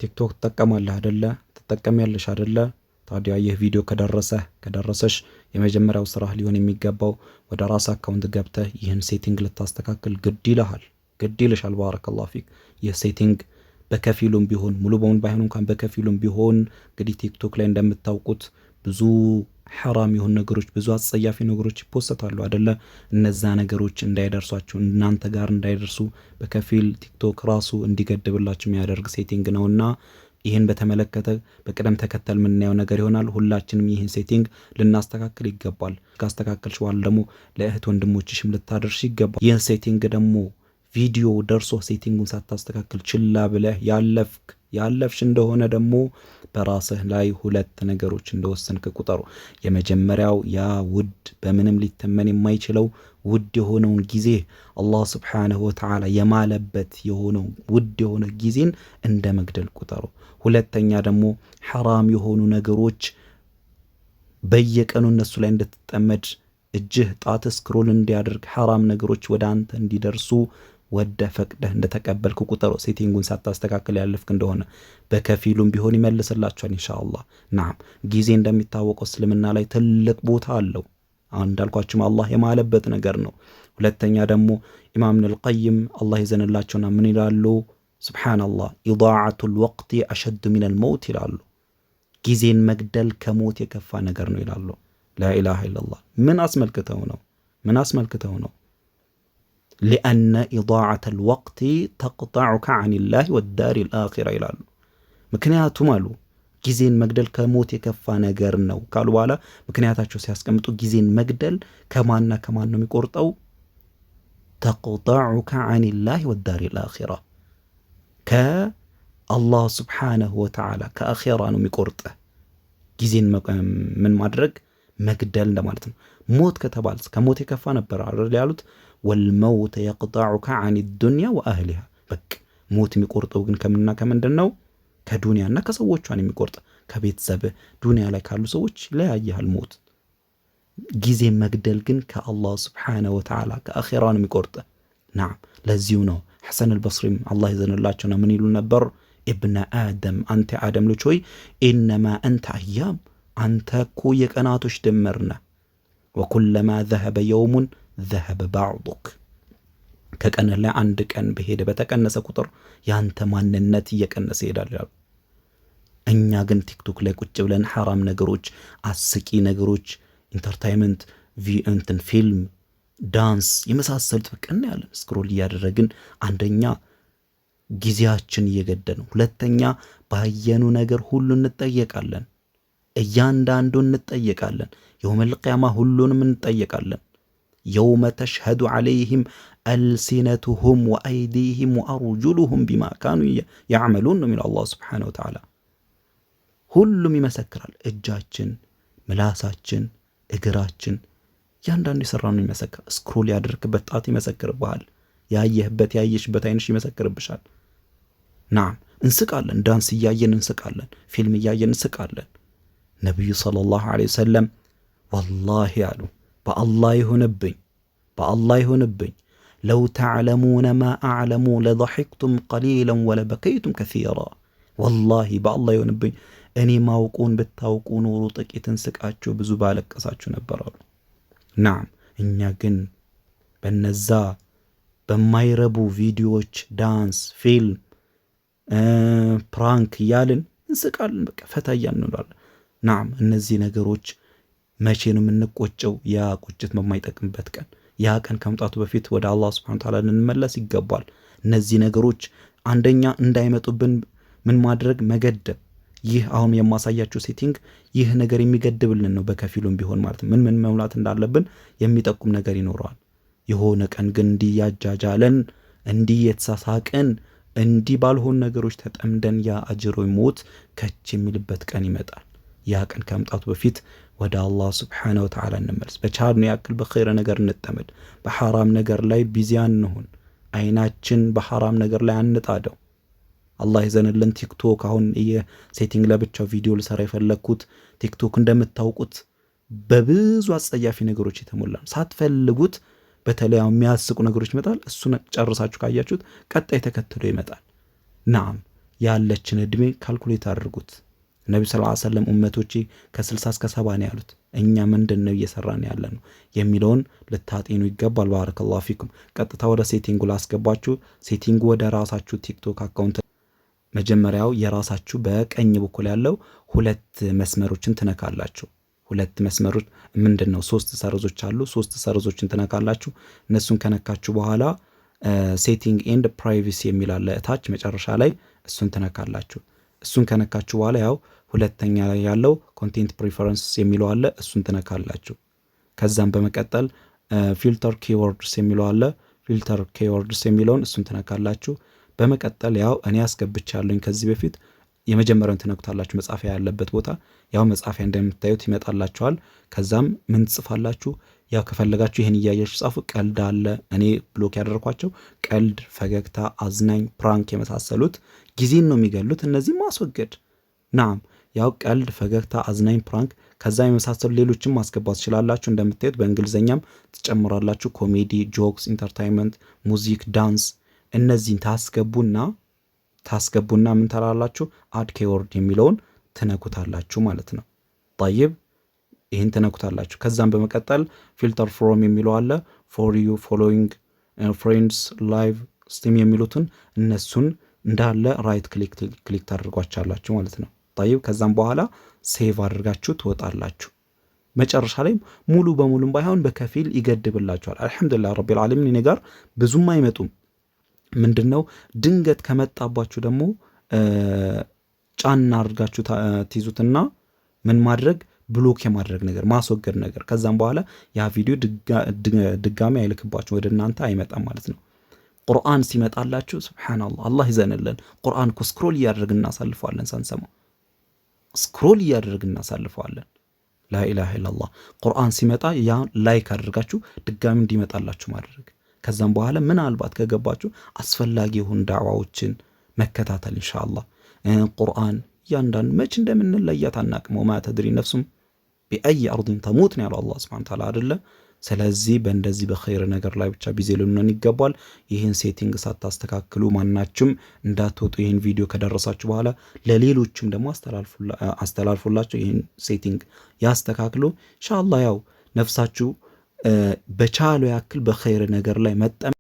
ቲክቶክ ትጠቀማለህ አይደለ? ትጠቀሚያለሽ አይደለ? ታዲያ ይህ ቪዲዮ ከደረሰሽ የመጀመሪያው ስራህ ሊሆን የሚገባው ወደ ራስ አካውንት ገብተህ ይህን ሴቲንግ ልታስተካክል ግድ ይልሻል። ባረከላሁ ፊክ። ይህ ሴቲንግ በከፊሉም ቢሆን ሙሉ በሙሉ ባይሆን እንኳን በከፊሉም ቢሆን እንግዲህ ቲክቶክ ላይ እንደምታውቁት ብዙ ሐራም የሆኑ ነገሮች፣ ብዙ አጸያፊ ነገሮች ይፖሰታሉ አይደለ? እነዛ ነገሮች እንዳይደርሷችሁ፣ እናንተ ጋር እንዳይደርሱ በከፊል ቲክቶክ ራሱ እንዲገድብላችሁ የሚያደርግ ሴቲንግ ነውና ይህን በተመለከተ በቅደም ተከተል የምናየው ነገር ይሆናል። ሁላችንም ይህን ሴቲንግ ልናስተካክል ይገባል። ካስተካከልሽ በኋላ ደግሞ ለእህት ወንድሞችሽም ልታደርሽ ይገባል። ይህን ሴቲንግ ደግሞ ቪዲዮ ደርሶ ሴቲንጉን ሳታስተካክል ችላ ብለህ ያለፍሽ እንደሆነ ደግሞ በራስህ ላይ ሁለት ነገሮች እንደወሰንክ ቁጠሩ። የመጀመሪያው ያ ውድ በምንም ሊተመን የማይችለው ውድ የሆነውን ጊዜ አላህ ስብሓንሁ ወተዓላ የማለበት የሆነው ውድ የሆነ ጊዜን እንደ መግደል ቁጠሩ። ሁለተኛ ደግሞ ሐራም የሆኑ ነገሮች በየቀኑ እነሱ ላይ እንድትጠመድ እጅህ ጣት ስክሮል እንዲያደርግ ሐራም ነገሮች ወደ አንተ እንዲደርሱ ወደ ፈቅደህ እንደተቀበልክ ቁጠሩ። ሴቲንጉን ሳታስተካክል ያለፍክ እንደሆነ በከፊሉም ቢሆን ይመልስላችኋል ኢንሻአላህ። ናም ጊዜ እንደሚታወቀው እስልምና ላይ ትልቅ ቦታ አለው። አሁን እንዳልኳችሁም አላህ የማለበት ነገር ነው። ሁለተኛ ደግሞ ኢማም ኢብኑል ቀይም አላህ ይዘንላቸውና ምን ይላሉ? ሱብሃንአላህ ኢዳዓቱል ወቅቲ አሸዱ ሚነል መውት ይላሉ። ጊዜን መግደል ከሞት የከፋ ነገር ነው ይላሉ። ላኢላሃ ኢለላህ። ምን አስመልክተው ነው? ሊአነ ኢዳዓተል ወቅቲ ተቅጠዑከ ዐኒላሂ ወዳሪል አኺራ ይላሉ። ምክንያቱም አሉ ጊዜን መግደል ከሞት የከፋ ነገር ነው ካሉ በኋላ ምክንያታቸው ሲያስቀምጡ ጊዜን መግደል ከማን ነው የሚቆርጠው? ተቅጠዑከ ዐኒላሂ ወዳሪል አኺራ፣ ከአላህ ስብሓነሁ ወተዓላ ከአኺራ ነው የሚቆርጠህ። ጊዜን ምን ማድረግ መግደል እንደማለት ነው። ሞት ከተባል ከሞት የከፋ ነበር አይደል ያሉት። ወልመውት የቅጠዑከ ዐን ዱንያ ወአህሊሃ። በቃ ሞት የሚቆርጠው ግን ከምንና ከምንድን ነው? ከዱንያና ከሰዎቿን የሚቆርጥ ከቤተሰብህ ዱንያ ላይ ካሉ ሰዎች ለያያል ሞት። ጊዜ መግደል ግን ከአላህ ስብሓነሁ ወተዓላ ከአኺራ ነው የሚቆርጥ። ናም ለዚሁ ነው ሐሰን አልበስሪም አላህ ይዘንላቸውና ምን ይሉ ነበር? ኢብነ አደም፣ አንተ አደም ልጅ ሆይ ኢነማ አንተ አያም፣ አንተ እኮ የቀናቶች ድምር ነህ። ወኩለማ ዘሀበ የውሙን ዘሀበ ባዕዱክ፣ ከቀንህ ላይ አንድ ቀን በሄደ በተቀነሰ ቁጥር ያንተ ማንነት እየቀነሰ ይሄዳል። እኛ ግን ቲክቶክ ላይ ቁጭ ብለን ሐራም ነገሮች፣ አስቂ ነገሮች፣ ኢንተርታይመንት፣ ፊልም፣ ዳንስ የመሳሰሉት በቀን ያለን ስክሮል እያደረግን አንደኛ ጊዜያችን እየገደል ነው። ሁለተኛ ባየኑ ነገር ሁሉ እንጠየቃለን። እያንዳንዱ እንጠየቃለን። የውመል ቂያማ ሁሉንም እንጠየቃለን። የውመ ተሽሀዱ ዐለይሂም አልሲነቱሁም ወአይዲሂም ወአርጁሉሁም ቢማ ካኑ ያዕመሉን ነው የሚለው አላህ ስብሓነሁ ወተዓላ። ሁሉም ይመሰክራል። እጃችን፣ ምላሳችን፣ እግራችን እያንዳንዱ የሰራነው ይመሰክራል። ስክሮል ያደርክበት ጣት ይመሰክርብሃል። ያየሽበት አይንሽ ይመሰክርብሻል። ናም እንስቃለን። ዳንስ እያየን እንስቃለን። ፊልም እያየን እንስቃለን። ነቢዩ ሰለላሁ ዐለይሂ ወሰለም ወላሂ አሉ፣ በአላህ ይሁንብኝ ለው ተዕለሙነ ማ አዕለሙ ለضحክቱም ቀሊላን ወለበከይቱም ከሲራ። ወላሂ በአላህ ይሁንብኝ እኔ ማውቁን ብታውቁ ኖሮ ጥቂትን ስቃችሁ ብዙ ባለቀሳችሁ ነበር አሉ። ናም እኛ ግን በነዛ በማይረቡ ቪዲዮዎች ዳንስ፣ ፊልም፣ ፕራንክ እያልን እንስቃለን። በቃ ፈታ እያልን። ናም እነዚህ ነገሮች መቼ ነው የምንቆጨው? ያ ቁጭት በማይጠቅምበት ቀን። ያ ቀን ከመምጣቱ በፊት ወደ አላህ ሱብሓነሁ ወተዓላ ልንመለስ ይገባል። እነዚህ ነገሮች አንደኛ እንዳይመጡብን ምን ማድረግ? መገደብ። ይህ አሁን የማሳያችሁ ሴቲንግ ይህ ነገር የሚገድብልን ነው። በከፊሉም ቢሆን ማለት ምን መሙላት እንዳለብን የሚጠቁም ነገር ይኖረዋል። የሆነ ቀን ግን እንዲህ ያጃጃለን፣ እንዲህ የተሳሳቅን፣ እንዲህ ባልሆን ነገሮች ተጠምደን ያ አጅሮይ ሞት ከች የሚልበት ቀን ይመጣል። ያ ቀን ከመምጣቱ በፊት ወደ አላህ ስብሓነሁ ወተዓላ እንመለስ። በቻልነው ያክል በኸይረ ነገር እንጠመድ። በሐራም ነገር ላይ ቢዚ አንሁን። አይናችን በሐራም ነገር ላይ አንጣደው። አላህ ይዘንልን። ቲክቶክ አሁን የሴቲንግ ለብቻው ቪዲዮ ልሰራ የፈለግኩት ቲክቶክ እንደምታውቁት በብዙ አጸያፊ ነገሮች የተሞላ ሳትፈልጉት በተለይ የሚያስቁ ነገሮች ይመጣል። እሱን ጨርሳችሁ ካያችሁት ቀጣይ ተከትሎ ይመጣል። ናም ያለችን እድሜ ካልኩሌት አድርጉት። ነብዩ ሰለላሁ ዐለይሂ ወሰለም ኡመቶቼ ከ60 እስከ 70 ነው ያሉት። እኛ ምንድነው እየሰራን ያለ ነው የሚለውን ልታጤኑ ይገባል። ባረከላሁ ፊኩም። ቀጥታ ወደ ሴቲንጉ ላስገባችሁ። ሴቲንጉ ወደ ራሳችሁ ቲክቶክ አካውንት መጀመሪያው የራሳችሁ በቀኝ በኩል ያለው ሁለት መስመሮችን ትነካላችሁ። ሁለት መስመሮች ምንድነው? 3 ሰረዞች አሉ። 3 ሰረዞችን ትነካላችሁ። እነሱን ከነካችሁ በኋላ ሴቲንግ ኤንድ ፕራይቬሲ የሚል አለ እታች መጨረሻ ላይ፣ እሱን ትነካላችሁ። እሱን ከነካችሁ በኋላ ያው ሁለተኛ ላይ ያለው ኮንቴንት ፕሪፈረንስ የሚለው አለ፣ እሱን ትነካላችሁ። ከዛም በመቀጠል ፊልተር ኪወርድስ የሚለው አለ፣ ፊልተር ኪወርድስ የሚለውን እሱን ትነካላችሁ። በመቀጠል ያው እኔ አስገብቻለሁኝ ከዚህ በፊት የመጀመሪያውን ትነኩታላችሁ። መጻፊያ ያለበት ቦታ ያው መጻፊያ እንደምታዩት ይመጣላችኋል። ከዛም ምን ትጽፋላችሁ? ያው ከፈለጋችሁ ይሄን እያያችሁ ጻፉ። ቀልድ አለ፣ እኔ ብሎክ ያደረኳቸው ቀልድ፣ ፈገግታ፣ አዝናኝ፣ ፕራንክ የመሳሰሉት ጊዜን ነው የሚገሉት። እነዚህ ማስወገድ ናም። ያው ቀልድ፣ ፈገግታ፣ አዝናኝ፣ ፕራንክ ከዛ የመሳሰሉ ሌሎችም ማስገባት ትችላላችሁ። እንደምታዩት በእንግሊዘኛም ትጨምራላችሁ። ኮሜዲ፣ ጆክስ፣ ኢንተርቴይንመንት፣ ሙዚክ፣ ዳንስ እነዚህን ታስገቡና ምን ታላላችሁ? አድ ኪወርድ የሚለውን ትነኩታላችሁ ማለት ነው። طيب ይሄን ትነኩታላችሁ። ከዛም በመቀጠል ፊልተር ፍሮም የሚለው አለ፣ ፎር ዩ፣ ፎሎዊንግ፣ ፍሬንድስ፣ ላይቭ ስቲም የሚሉትን እነሱን እንዳለ ራይት ክሊክ ታደርጓቻላችሁ ማለት ነው። طيب ከዛም በኋላ ሴቭ አድርጋችሁ ትወጣላችሁ። መጨረሻ ላይ ሙሉ በሙሉም ባይሆን በከፊል ይገድብላችኋል። አልহামዱሊላህ ረቢል ዓለሚን። እኔ ጋር ብዙም አይመጡም። ምንድነው ድንገት ከመጣባችሁ ደግሞ ጫና አድርጋችሁ ትይዙትና ምን ማድረግ ብሎክ የማድረግ ነገር ማስወገድ ነገር። ከዛም በኋላ ያ ቪዲዮ ድጋሚ አይልክባችሁ ወደ እናንተ አይመጣም ማለት ነው። ቁርአን ሲመጣላችሁ ሱብሃንአላህ አላህ ይዘንልን። ቁርአን እኮ ስክሮል እያደረግን እናሳልፈዋለን፣ ሳንሰማ ስክሮል እያደረግን እናሳልፈዋለን። ላኢላሃ ኢላላህ። ቁርአን ሲመጣ ያ ላይክ አድርጋችሁ ድጋሚ እንዲመጣላችሁ ማድረግ። ከዛም በኋላ ምናልባት ከገባችሁ አስፈላጊ የሆኑ ዳዕዋዎችን መከታተል ኢንሻአላህ። ቁርአን ያንዳንድ መች እንደምንለያት አናቅም። ወማ ተድሪ ነፍሱም ቢአይ አርድን ተሙት ነው ያለው አላህ ሱብሓነሁ ወተዓላ አይደለ? ስለዚህ በእንደዚህ በኸይር ነገር ላይ ብቻ ቢዚ ልንሆን ይገባል። ይህን ሴቲንግ ሳታስተካክሉ ማናችሁም እንዳትወጡ። ይህን ቪዲዮ ከደረሳችሁ በኋላ ለሌሎችም ደግሞ አስተላልፉላቸው። ይህን ሴቲንግ ያስተካክሉ ኢንሻአላህ። ያው ነፍሳችሁ በቻለው ያክል በኸይር ነገር ላይ መጠመ